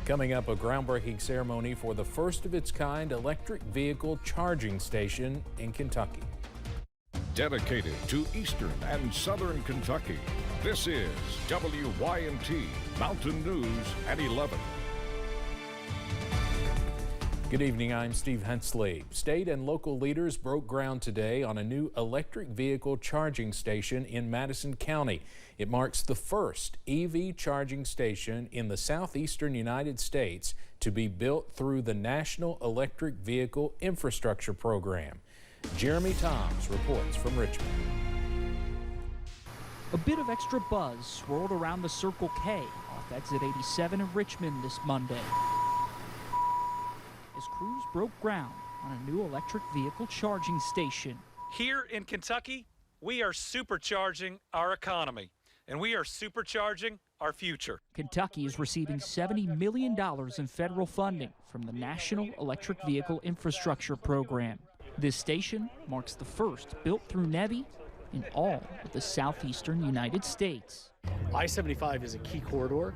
Coming up, a groundbreaking ceremony for the first of its kind electric vehicle charging station in Kentucky. Dedicated to Eastern and Southern Kentucky, this is WYMT Mountain News at 11. Good evening, I'm Steve Hensley. State and local leaders broke ground today on a new electric vehicle charging station in Madison County. It marks the first EV charging station in the southeastern United States to be built through the National Electric Vehicle Infrastructure Program. Jeremy Toms reports from Richmond. A bit of extra buzz swirled around the Circle K off exit 87 in Richmond this Monday as crews broke ground on a new electric vehicle charging station. Here in Kentucky, we are supercharging our economy, and we are supercharging our future. Kentucky is receiving $70 million in federal funding from the National Electric Vehicle Infrastructure Program. This station marks the first built through NEVI in all of the southeastern United States. I-75 is a key corridor,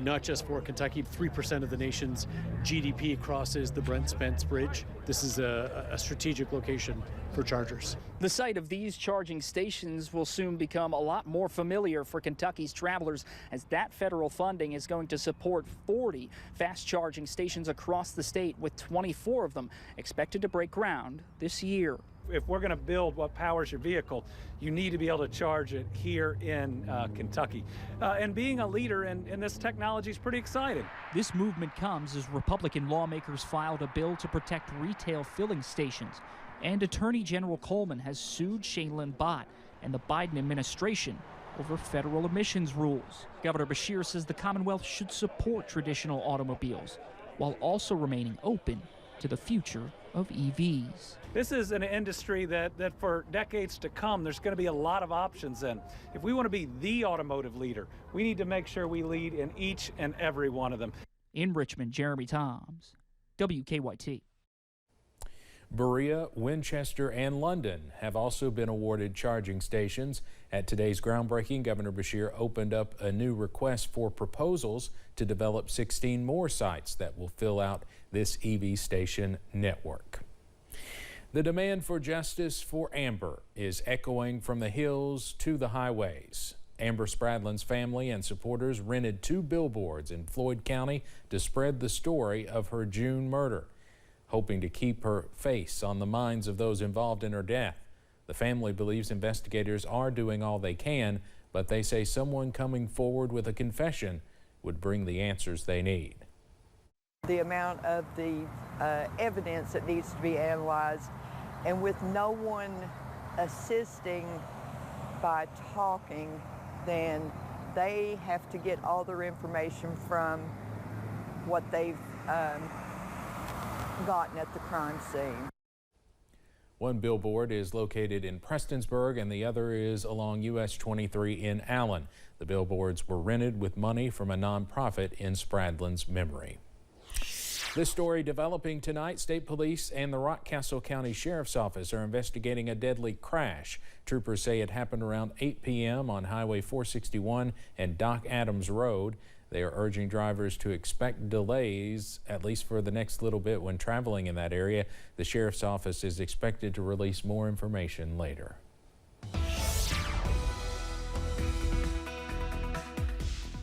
not just for Kentucky. 3% of the nation's GDP crosses the Brent Spence Bridge. This is a strategic location for chargers. The site of these charging stations will soon become a lot more familiar for Kentucky's travelers, as that federal funding is going to support 40 fast charging stations across the state, with 24 of them expected to break ground this year. If we're going to build what powers your vehicle, you need to be able to charge it here in Kentucky. And being a leader in this technology is pretty exciting. This movement comes as Republican lawmakers filed a bill to protect retail filling stations. And Attorney General Coleman has sued Shailene Bott and the Biden administration over federal emissions rules. Governor Beshear says the Commonwealth should support traditional automobiles while also remaining open to the future of EVs. This is an industry that for decades to come, there's going to be a lot of options in. If we want to be the automotive leader, we need to make sure we lead in each and every one of them. In Richmond, Jeremy Toms, WKYT. Berea, Winchester, and London have also been awarded charging stations. At today's groundbreaking, Governor Beshear opened up a new request for proposals to develop 16 more sites that will fill out this EV station network. The demand for justice for Amber is echoing from the hills to the highways. Amber Spradlin's family and supporters rented 2 billboards in Floyd County to spread the story of her June murder, hoping to keep her face on the minds of those involved in her death. The family believes investigators are doing all they can, but they say someone coming forward with a confession would bring the answers they need. The amount of the evidence that needs to be analyzed, and with no one assisting by talking, then they have to get all their information from what they've gotten at the crime scene. One billboard is located in Prestonsburg and the other is along US 23 in Allen. The billboards were rented with money from a nonprofit in Spradlin's memory. This story developing tonight. State Police and the Rockcastle County Sheriff's Office are investigating a deadly crash. Troopers say it happened around 8 p.m. on Highway 461 and Doc Adams Road. They are urging drivers to expect delays, at least for the next little bit, when traveling in that area. The Sheriff's Office is expected to release more information later.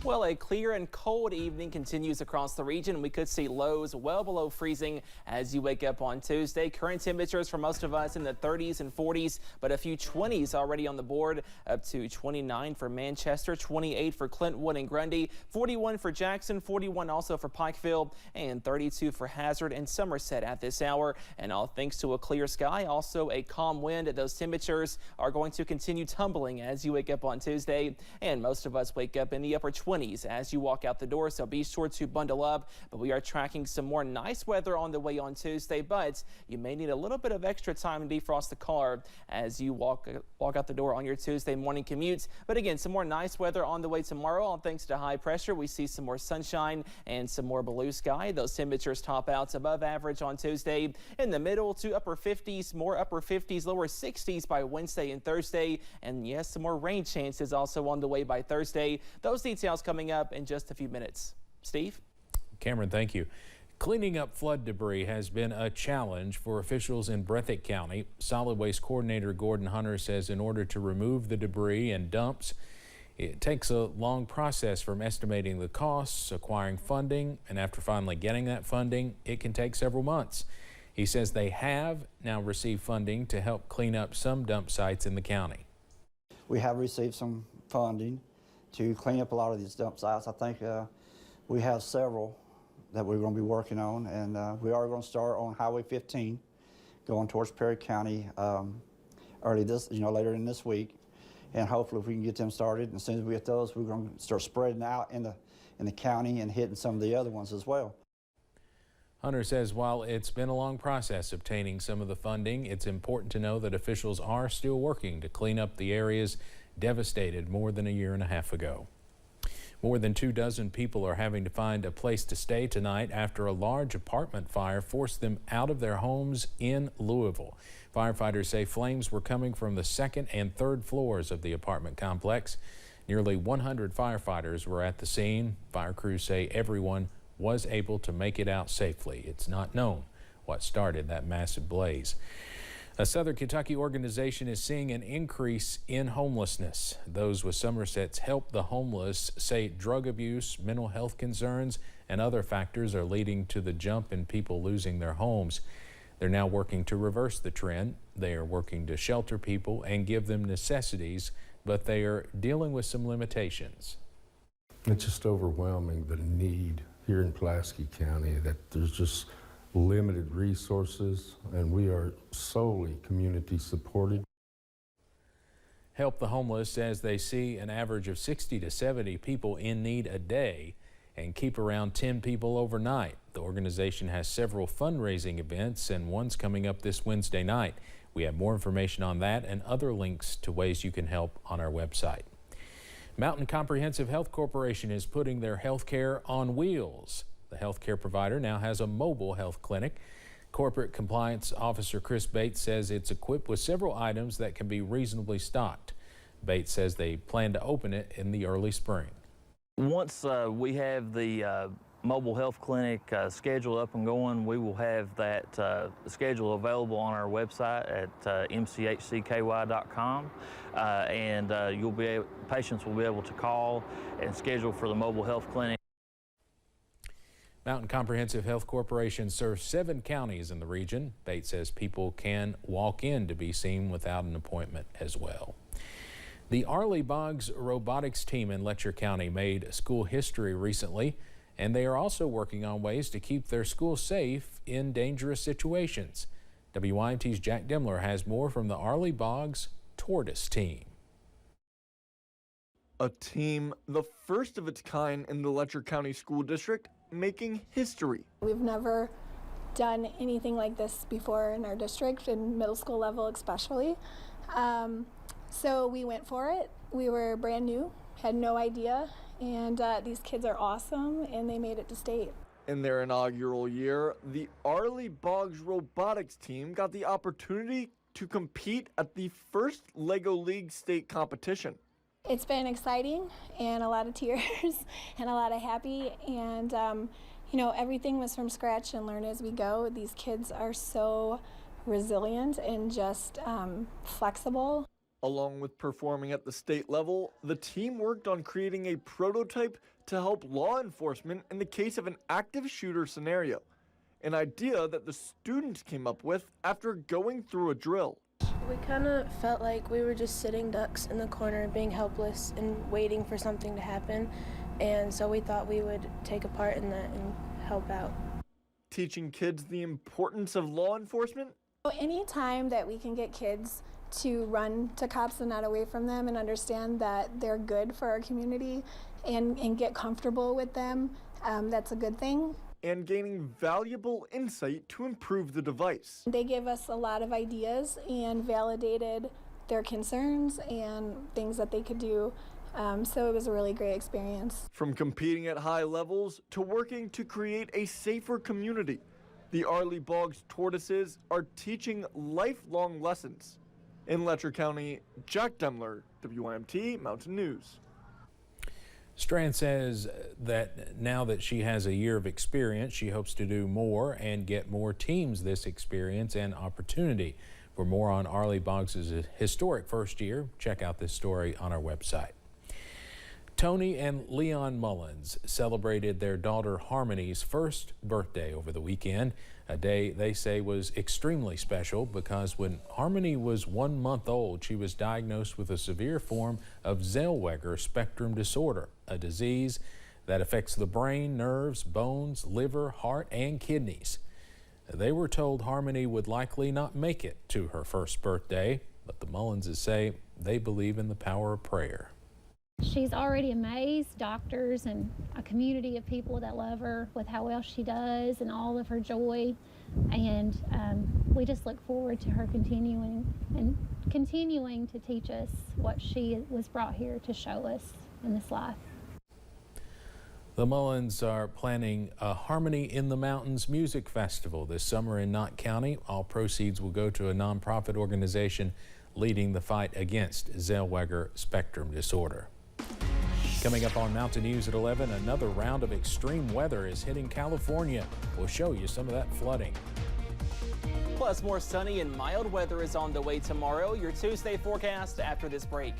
Well, a clear and cold evening continues across the region. We could see lows well below freezing as you wake up on Tuesday. Current temperatures for most of us in the 30s and 40s, but a few 20s already on the board, up to 29 for Manchester, 28 for Clintwood and Grundy, 41 for Jackson, 41 also for Pikeville, and 32 for Hazard and Somerset at this hour. And all thanks to a clear sky, also a calm wind. Those temperatures are going to continue tumbling as you wake up on Tuesday, and most of us wake up in the upper 20s as you walk out the door, so be sure to bundle up. But we are tracking some more nice weather on the way on Tuesday, but you may need a little bit of extra time to defrost the car as you walk out the door on your Tuesday morning commute. But again, some more nice weather on the way tomorrow. All thanks to high pressure, we see some more sunshine and some more blue sky. Those temperatures top out above average on Tuesday, in the middle to upper 50s, more upper 50s, lower 60s by Wednesday and Thursday. And yes, some more rain chances also on the way by Thursday. Those details coming up in just a few minutes. Steve? Cameron, thank you. Cleaning up flood debris has been a challenge for officials in Breathitt County. Solid Waste Coordinator Gordon Hunter says in order to remove the debris and dumps, it takes a long process from estimating the costs, acquiring funding, and after finally getting that funding, it can take several months. He says they have now received funding to help clean up some dump sites in the county. We have received some funding to clean up a lot of these dump sites. I think we have several that we're going to be working on, and we are going to start on Highway 15 going towards Perry County later in this week, and hopefully if we can get them started, and as soon as we get those, we're going to start spreading out in the county and hitting some of the other ones as well. Hunter says while it's been a long process obtaining some of the funding, it's important to know that officials are still working to clean up the areas devastated more than a year and a half ago. More than 24 people are having to find a place to stay tonight after a large apartment fire forced them out of their homes in Louisville. Firefighters say flames were coming from the second and third floors of the apartment complex. Nearly 100 firefighters were at the scene. Fire crews say everyone was able to make it out safely. It's not known what started that massive blaze. A Southern Kentucky organization is seeing an increase in homelessness. Those with Somerset's Help the Homeless say drug abuse, mental health concerns, and other factors are leading to the jump in people losing their homes. They're now working to reverse the trend. They are working to shelter people and give them necessities, but they are dealing with some limitations. It's just overwhelming, the need here in Pulaski County, that there's just limited resources, and we are solely community supported. Help the Homeless says they see an average of 60 to 70 people in need a day and keep around 10 people overnight. The organization has several fundraising events, and one's coming up this Wednesday night. We have more information on that and other links to ways you can help on our website. Mountain Comprehensive Health Corporation is putting their health care on wheels. The healthcare provider now has a mobile health clinic. Corporate Compliance Officer Chris Bates says it's equipped with several items that can be reasonably stocked. Bates says they plan to open it in the early spring. Once we have the mobile health clinic schedule up and going, we will have that schedule available on our website at mchcky.com, and patients will be able to call and schedule for the mobile health clinic. Mountain Comprehensive Health Corporation serves 7 counties in the region. Bates says people can walk in to be seen without an appointment as well. The Arleigh Boggs robotics team in Letcher County made school history recently, and they are also working on ways to keep their school safe in dangerous situations. WYMT's Jack Demler has more from the Arleigh Boggs tortoise team. A team, the first of its kind in the Letcher County School District, making history. We've never done anything like this before in our district, in middle school level especially. So we went for it. We were brand new, had no idea, and these kids are awesome, and they made it to state. In their inaugural year, the Arleigh Boggs robotics team got the opportunity to compete at the first LEGO League state competition. It's been exciting and a lot of tears and a lot of happy, and everything was from scratch and learn as we go. These kids are so resilient and just flexible. Along with performing at the state level, the team worked on creating a prototype to help law enforcement in the case of an active shooter scenario, an idea that the students came up with after going through a drill. We kind of felt like we were just sitting ducks in the corner, being helpless and waiting for something to happen, and so we thought we would take a part in that and help out. Teaching kids the importance of law enforcement? Any time that we can get kids to run to cops and not away from them and understand that they're good for our community and get comfortable with them, that's a good thing. And gaining valuable insight to improve the device. They gave us a lot of ideas and validated their concerns and things that they could do, so it was a really great experience. From competing at high levels to working to create a safer community, the Arleigh Boggs tortoises are teaching lifelong lessons. In Letcher County, Jack Demler, WYMT Mountain News. Strand says that now that she has a year of experience, she hopes to do more and get more teams this experience and opportunity. For more on Arlie Boggs' historic first year, check out this story on our website. Tony and Leon Mullins celebrated their daughter Harmony's first birthday over the weekend, a day they say was extremely special because when Harmony was 1 month old, she was diagnosed with a severe form of Zellweger spectrum disorder, a disease that affects the brain, nerves, bones, liver, heart, and kidneys. They were told Harmony would likely not make it to her first birthday, but the Mullinses say they believe in the power of prayer. She's already amazed doctors and a community of people that love her with how well she does and all of her joy. And we just look forward to her continuing to teach us what she was brought here to show us in this life. The Mullins are planning a Harmony in the Mountains music festival this summer in Knott County. All proceeds will go to a nonprofit organization leading the fight against Zellweger spectrum disorder. Coming up on Mountain News at 11, another round of extreme weather is hitting California. We'll show you some of that flooding. Plus, more sunny and mild weather is on the way tomorrow. Your Tuesday forecast after this break.